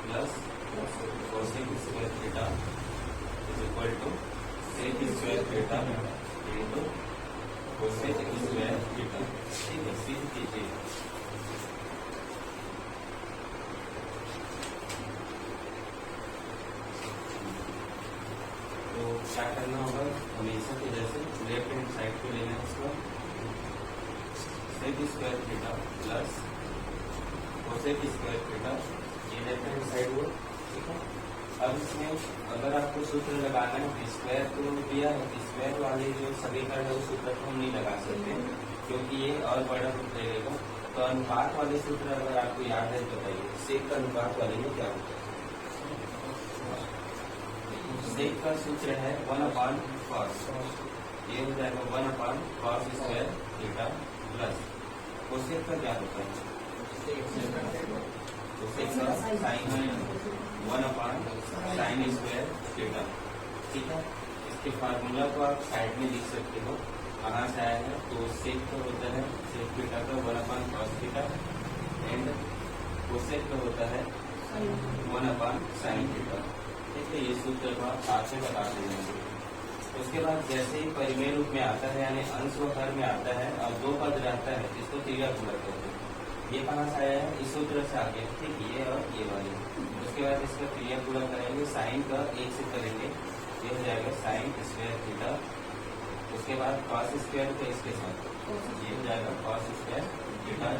Plus cosec square theta is equal to sec square theta into cosec square theta. ठीक है, सिद्ध कीजिए। तो क्या करना होगा, हमेशा की जैसे लेफ्ट हैंड साइड को लेना है इसको, sec square theta plus cosec square theta, ये लेफ्ट हैंड साइड हो। ठीक है, अब इसमें अगर आपको सूत्र लगाना है स्क्वायर को दिया है, स्क्वायर वाले जो समीकरण है उस सूत्र को हम नहीं लगा सकते क्योंकि ये और बड़ा रूप ले लेगा। तो अनुपात वाले सूत्र अगर आपको याद है बताइए, सेक का अनुपात वाले में क्या होता है? सेक का सूत्र है 1/cos, ये हो जाएगा 1/cos square theta plus cosec का क्या होता है? कोसेक का साइन 1/sin स्क्वायर थीटा। ठीक है, इसके फार्मूला को आप साइड में लिख सकते हो, कहाँ से आया है। तो सेक का होता है सेक थीटा का 1/cos थीटा एंड कोसेक का होता है 1/sin थीटा। ठीक है, ये सूत्र को आप साथ में बता देंगे। उसके बाद जैसे ही परिमेय रूप में आता है यानी अंश व हर में आता है और दो पद रहता है, इसको क्रिया पूरक कहते हैं। ये कहाँ से आया है? इस सूत्र से आ गया। ठीक, ये और ये वाले। उसके बाद इसका क्रिया पूरा करेंगे, साइन का एक से करेंगे, ये हो जाएगा साइन स्क्वायर थीटा। उसके बाद कॉस स्क्वायर का इसके साथ ये हो जाएगा कॉस स्क्वायर थीटा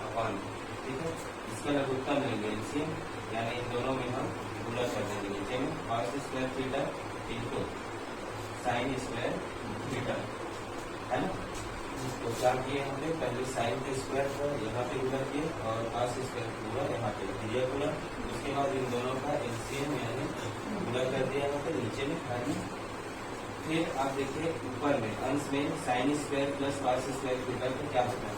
अपॉन। ठीक है, इसका लघुत्तम लेंगे एलसीएम, यानी इन दोनों में हम पूरा कर देंगे। नीचे में cos square theta into sine square theta, है ना। तो क्या किए हमने, पहले साइन के स्क्वायर का यहाँ पे गुणा किए और कॉस स्क्वायर पूरा यहाँ पे दिया पूरा। उसके बाद इन दोनों का एलसीएम यानी गुणा कर दिया यहाँ पे नीचे में हर में। फिर आप देखिए ऊपर में अंश में sine square plus cos square theta को क्या होता है?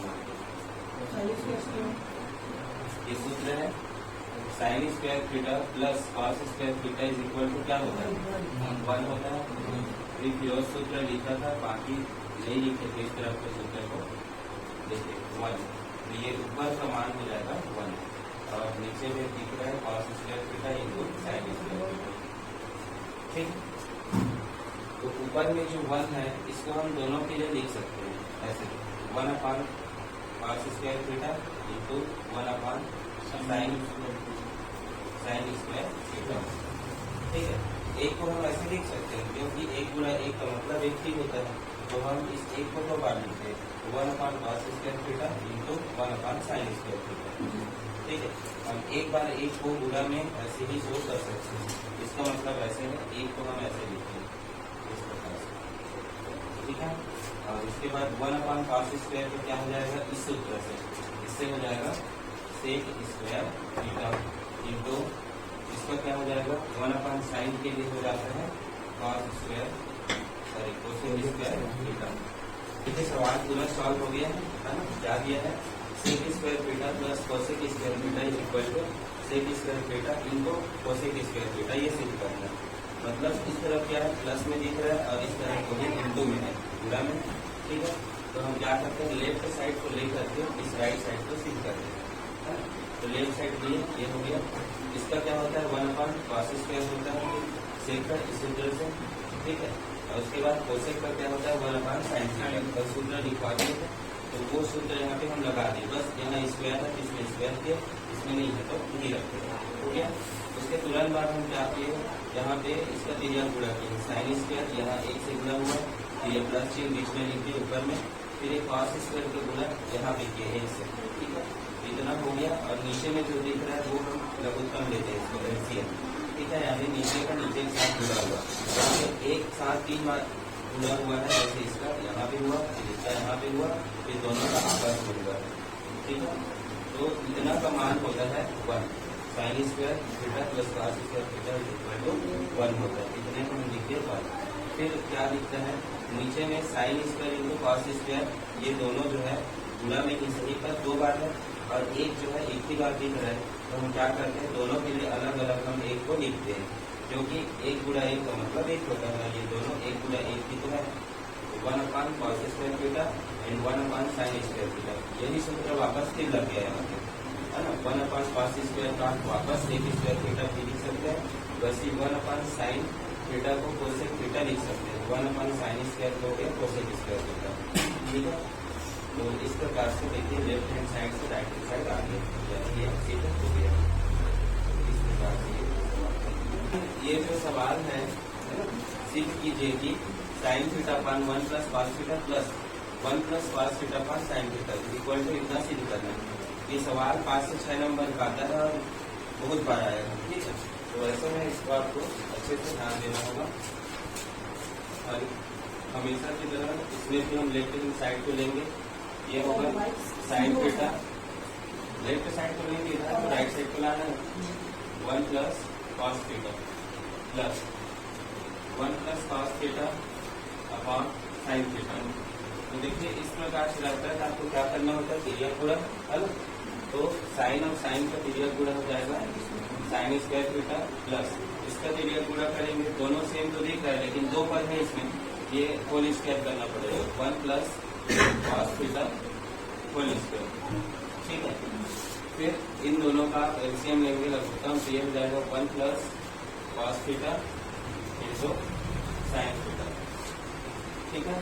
ये सूत्र है sine square theta plus cos square theta is equal to क्या होता है? 1 होता है। एक और सूत्र लिखा था, बाकी नहीं लिखे थे इस तरफ के सूत्र को, देखिए 1। ये ऊपर का मान हो जाएगा 1 और नीचे में दिख रहा है cos square theta into sine square theta. ठीक, तो ऊपर में जो 1 है इसको हम दोनों के लिए लिख सकते हैं ऐसे 1/cos square theta into 1/sin square theta. ठीक है, एक को हम ऐसे लिख सकते हैं क्योंकि 1 गुणा 1 का मतलब 1 ही होता है, तो हम इस 1 को 2 बार लिखते हैं 1/cos square theta into 1/sin square theta. ठीक है, हम एक बार 1 को गुणा में ऐसे ही शो कर सकते हैं, इसका मतलब ऐसे है 1 को हम ऐसे लिखते हैं इस प्रकार से। ठीक है, और इसके बाद 1/cos स्क्वायर तो क्या हो जाएगा इस सूत्र से, इससे हो जाएगा सेक स्क्वायर थीटा इंटू इसका क्या हो जाएगा 1/sin के लिए हो जाता है cos square cosec square theta. ठीक है, सवाल पूरा सॉल्व हो गया है ना। क्या दिया है? Sec square theta plus cosec square theta is equal to sec square theta into cosec square theta. ये सिद्ध करना है, मतलब इस तरफ क्या है प्लस में दिख रहा है और इस तरफ को इंटू में है पूरा में। ठीक है, तो हम क्या करते हैं लेफ्ट साइड को लेकर के इस राइट साइड को सिद्ध कर देते हैं। तो लेफ्ट साइड लिए ये हो गया, इसका क्या होता है 1/cos स्क्वायर होता है सेक का इस सूत्र से। ठीक है, और उसके बाद कोसेक का क्या होता है 1/sin थीटा। और सूत्र लिखवा दिए थे तो वो सूत्र यहाँ पे हम लगा दिए, बस यहाँ स्क्वायर है इसमें स्क्वायर किया, इसमें नहीं है तो नहीं रखते। हो गया। उसके तुरंत बाद हम क्या किए, यहाँ पे इसका क्रिया गुणा किए, साइन स्क्वायर यहाँ 1 से गुणा हुआ, फिर ये प्लस चिन्ह बीच में लिखिए ऊपर में, फिर एक कॉस स्क्वायर के गुणा यहाँ पे किए 1 से। ठीक है, इतना हो गया और नीचे में जो दिख रहा है वो हम लघुत्तम लेते हैं इसको एलसीएम। ठीक है, यानी नीचे का नीचे के साथ जुड़ा हुआ, तो एक साथ 3 बार जुड़ा हुआ है, जैसे इसका यहाँ भी हुआ, फिर इसका यहाँ भी हुआ, फिर दोनों का आपस में हुआ। ठीक है, तो इतना का मान होता है 1। Sine square theta plus cos square theta equal to 1 होता है। इतने को हम लिखते 1। फिर क्या दिखता है नीचे में sine square into cos square, ये दोनों जो है गुणा में ही सही पर 2 बार है और एक जो है एक ही बार दिख रहा है, तो हम क्या करते हैं दोनों के लिए अलग अलग हम 1 को लिखते हैं, क्योंकि 1 गुणा 1 का मतलब 1 होता है। ये दोनों 1 गुणा 1 ही तो है, 1/cos square theta and 1/sin square theta. यही सूत्र वापस फिर लग गया यहाँ पे। है ना। 1/cos स्क्वायर का वापस sec स्क्वायर थीटा भी लिख सकते हैं, वैसे 1/sin थीटा को कोसेक थीटा लिख सकते हैं। 1/sin स्क्वायर हो गया कोसेक स्क्वायर थीटा, ठीक है। तो इस प्रकार से देखिए लेफ्ट हैंड साइड से राइट हैंड साइड आगे ये सीधा हो गया। इस प्रकार से ये जो सवाल है सिद्ध कीजिए कि साइन थीटा पान 1+cos theta plus 1+cos theta पान साइन थीटा इक्वल टू इतना सिद्ध करना है। ये सवाल 5 से 6 नंबर का आता है और बहुत बार आएगा, ठीक है। तो ऐसे में इसको आपको अच्छे से ध्यान देना होगा और हमेशा की तरह इसमें भी हम लेफ्ट हैंड साइड को लेंगे। ये होगा साइन थीटा, लेफ्ट साइड को लेंगे इधर तो राइट साइड को लाना है 1+cos theta plus 1+cos theta upon sine theta. तो देखिए इस प्रकार से रहता है, आपको क्या करना होता है पीरियड गुणा, है ना। तो साइन और साइन का पीरियड गुणा हो जाएगा साइन स्क्वायर थीटा प्लस इसका पीरियड गुणा करेंगे, दोनों सेम तो दिख रहा है लेकिन दो पद है इसमें, ये होल स्क्वायर करना पड़ेगा 1+cos थीटा होल स्क्वायर, ठीक है। फिर इन दोनों का एलसीएम लेंगे लघुत्तम, तो ये हो जाएगा 1+cos theta into sine theta, ठीक है।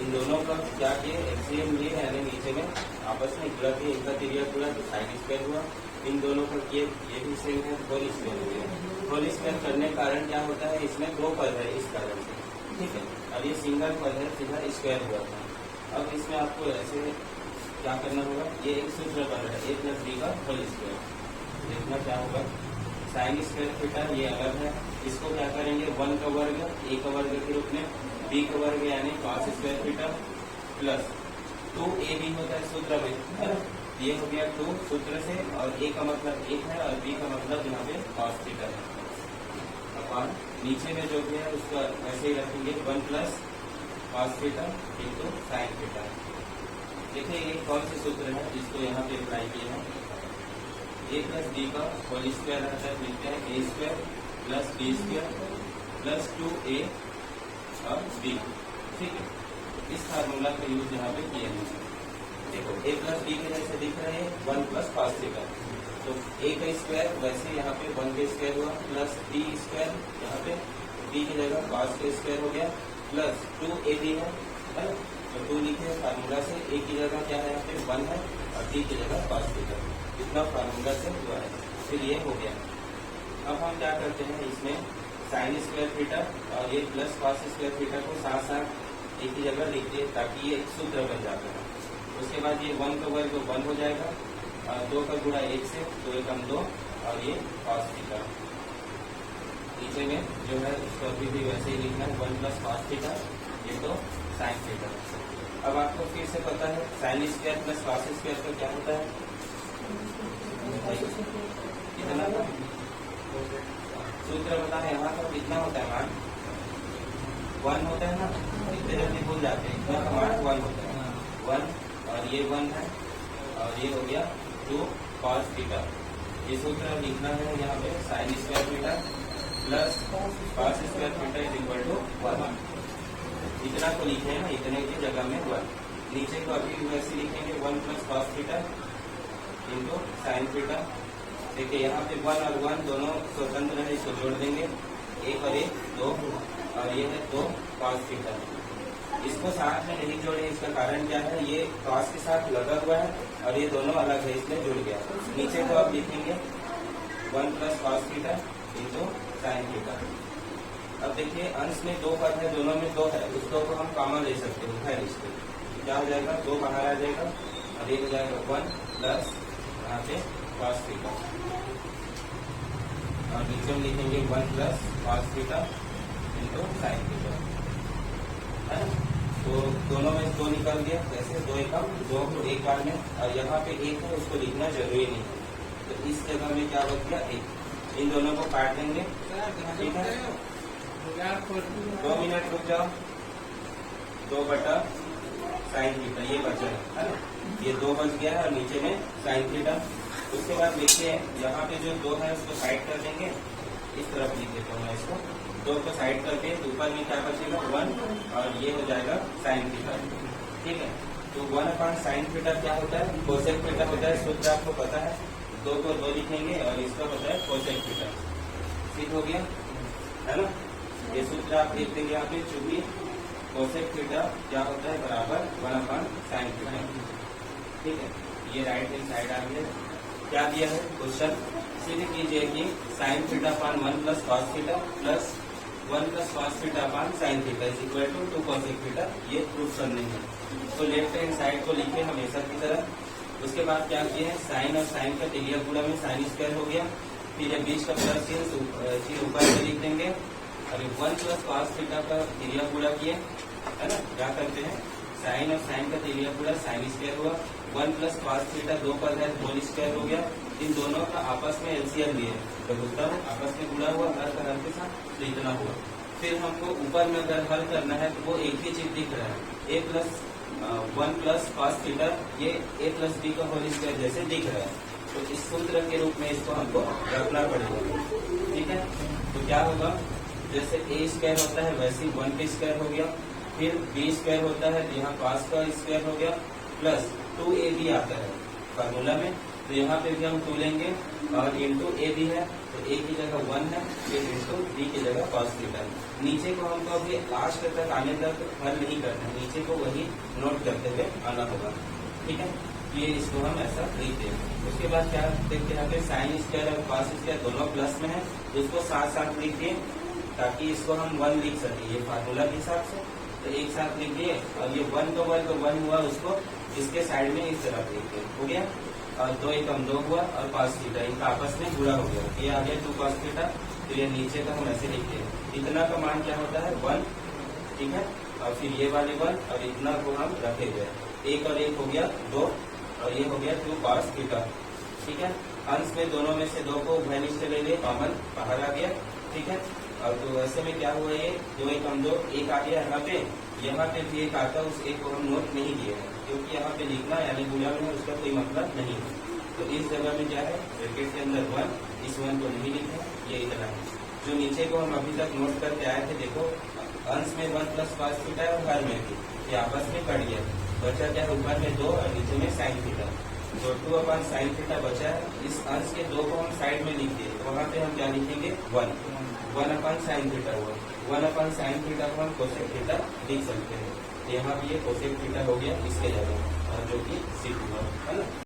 इन दोनों का क्या किए एलसीएम लिए यानी नीचे में आपस में गुणा किए, इनका पीरियड गुणा तो साइन स्क्वायर हुआ, इन दोनों का किए ये भी सेम है होल स्क्वायर हो गया। होल स्क्वायर करने के कारण क्या होता है इसमें दो पद है इस कारण से, ठीक है। अब ये सिंगल पद है सीधा स्क्वायर हुआ था। अब इसमें आपको ऐसे क्या करना होगा, ये एक सूत्र बन रहा है a+b का होल स्क्वायर, देखना क्या होगा साइन स्क्वायर थीटा ये अलग है, इसको क्या करेंगे 1 का वर्ग a का वर्ग के रूप में, b का वर्ग यानी cos square theta plus 2ab होता है सूत्र में, है ना। ये हो गया 2 सूत्र से और a का मतलब 1 है और b का मतलब यहाँ पे cos थीटा है। अपन नीचे में जो भी है उसको ऐसे ही रखेंगे 1+cos theta into sine theta. देखिए ये कौन से सूत्र है जिसको यहाँ पे अप्लाई किया है, a+b का होल स्क्वायर रहता है, मिलता है a² + b² + 2a और b, ठीक है। इस फार्मूला का यूज यहाँ पे किया है। देखो a+b के जैसे दिख रहे हैं 1+cos थीटा, तो a का स्क्वायर वैसे यहाँ पे 1 का स्क्वायर हुआ प्लस b² यहाँ पे b की जगह cos का स्क्वायर हो गया प्लस 2ab है ना। तो 2 लिखे फार्मूला से, a की जगह क्या है यहाँ पे 1 है और b की जगह cos थीटा, इतना फार्मूला से हुआ है। फिर ये हो गया। अब हम क्या करते हैं इसमें साइन स्क्वायर थीटा और ये प्लस cos स्क्वायर थीटा को साथ साथ एक ही जगह लिख दिए ताकि ये एक सूत्र बन जाता है। उसके बाद ये 1 का वर्ग 1 हो जाएगा और 2 का गुणा 1 से 2 एकम 2 और ये cos थीटा। नीचे में जो है उसको अभी भी वैसे ही लिखना है 1+cos theta into sine theta. अब आपको फिर से पता है sine square plus cos square का क्या होता है, कितना था सूत्र बता है यहाँ पर कितना होता है मान 1 होता है ना, इतने जल्दी भूल जाते हैं, इतना का मान 1 होता है 1 और ये 1 है और ये हो गया 2cos थीटा। ये सूत्र लिखना है यहाँ पे sine square theta plus cos square theta is equal to 1। इतना को लिखे हैं ना, इतने की जगह में 1, नीचे को अभी वैसे लिखेंगे 1+cos theta into sine theta. देखिए यहाँ पे 1 और 1 दोनों स्वतंत्र है, इसको जोड़ देंगे 1 और 1 2 और ये है 2cos थीटा। इसको साथ में नहीं जोड़े, इसका कारण क्या है, ये cos के साथ लगा हुआ है और ये दोनों अलग है इसलिए जुड़ गया। नीचे को आप लिखेंगे 1+cos theta into sine theta. अब देखिए अंश में 2 पद है, दोनों में 2 है, उस 2 को हम कॉमन ले सकते हैं, है इसको क्या हो जाएगा 2 बाहर आ जाएगा और ये हो जाएगा 1 प्लस यहाँ पे cos थीटा और नीचे में लिखेंगे 1+cos theta into sine theta, है ना। तो दोनों में 2 निकल गया, वैसे 2 एकम 2 को एक बार में और यहाँ पे 1 है उसको लिखना जरूरी नहीं है, तो इस जगह में क्या बच गया 1। इन दोनों को काट देंगे, ठीक है। 2 मिनट रुक जाओ, 2/sin थीटा ये बचा है ना, ये 2 बच गया है और नीचे में sin थीटा। उसके बाद देखिए यहाँ पे जो 2 है उसको साइड कर देंगे, इस तरफ लिख देता हूँ मैं इसको, 2 को साइड करके ऊपर में क्या बचेगा 1 और ये हो जाएगा sin थीटा, ठीक है। तो 1/sin थीटा क्या होता है, कोसेक थीटा होता है, सूत्र आपको पता है, 2 को 2 लिखेंगे और इसका होता है कोसेक थीटा। ठीक हो गया है ना। ये सूत्र आप लिख देंगे यहाँ पे, चूंकि कोसेक थीटा क्या होता है बराबर 1/sin थीटा। ठीक है, ये राइट हैंड साइड आ गया। क्या दिया है क्वेश्चन, सीधे कीजिए कि sine theta upon 1 plus cos theta plus 1 plus cos theta upon sine theta is equal to 2 cosec theta, ये प्रूफ करने हैं। तो लेफ्ट हैंड साइड को लिखे हमेशा की तरह। उसके बाद क्या किए हैं, साइन और साइन का टेलिया गुणा में साइन स्क्वायर हो गया, फिर ये बीच का प्लस चिन्ह ऊपर में लिख देंगे, और 1 प्लस कॉस थीटा का टेलिया गुणा किए, है ना। क्या करते हैं, साइन और साइन का टेलिया गुणा साइन स्क्वायर हुआ, 1 प्लस कॉस थीटा 2 पद है, होल स्क्वायर हो गया। इन दोनों का आपस में एलसीएम लिए, तो दूसरा आपस में गुणा हुआ हर का हर के साथ, तो इतना हुआ। फिर हमको ऊपर में अगर हल करना है तो वो एक ही चीज दिख रहा है, a plus 1 plus cos theta, ये a प्लस b का होल स्क्वायर जैसे दिख रहा है। तो इस सूत्र के रूप में इसको हमको रखना पड़ेगा। ठीक है, तो क्या होगा, जैसे a स्क्वायर होता है वैसे ही 1 का स्क्वायर हो गया, फिर b स्क्वायर होता है, यहाँ कॉस का स्क्वायर हो गया, प्लस 2ab आता है फार्मूला में, तो यहाँ पे भी हम 2 लेंगे और इंटू ए भी है, तो a की जगह 1 है, फिर इंटू b की जगह कॉस थीटा। नीचे को हमको अभी लास्ट तक आने तक हल नहीं करना है, नीचे को वही नोट करते हुए आना होगा। ठीक है, ये इसको हम ऐसा लिखते हैं। उसके बाद क्या देखते हैं, यहाँ पे साइन स्क्वायर और कॉस स्क्वायर दोनों प्लस में है, इसको साथ साथ लिख दिए ताकि इसको हम 1 लिख सके, ये फार्मूला के हिसाब से। तो एक साथ लिख दिए, और ये 1 तो 1 हुआ, उसको इसके साइड में इस तरफ लिख दिए, हो गया। और 2 एकम 2 हुआ, और कॉस थीटा इनका आपस में गुणा हो गया, ये आ गया 2 कॉस थीटा। तो ये नीचे का हम ऐसे लिखते हैं, इतना का मान क्या होता है 1, ठीक है, और फिर ये वाले 1 और इतना को हम रखे हुए, 1 और 1 हो गया 2, और ये हो गया 2 कॉस थीटा। ठीक है, अंश में दोनों में से 2 को उभयनिष्ठ से ले लिए, कॉमन बाहर आ गया। ठीक है, और तो ऐसे में क्या हुआ, ये 2 एकम 2 1 आ गया यहाँ पे भी 1 आता, उस 1 को हम नोट नहीं किए हैं, क्योंकि यहाँ पे लिखना यानी गुणा में है, उसका कोई मतलब नहीं है। तो इस जगह में क्या है, ब्रैकेट के अंदर 1, इस 1 को नहीं लिखे, ये इतना है। जो नीचे को हम अभी तक नोट करके आए थे, देखो अंश में 1 प्लस कॉस थीटा है और हर में भी, ये आपस में कट गया, बचा क्या है ऊपर में 2 और नीचे में साइन थीटा। तो 2/sin थीटा बचा है, इस अंश के 2 को हम साइड में लिख दिए, तो वहाँ पे हम क्या लिखेंगे 1/sin थीटा हुआ, 1/sin थीटा को हम कोसेक थीटा लिख सकते हैं। यहाँ भी ये कोसेक थीटा हो गया इसके जगह, जो कि 6 हुआ, है ना।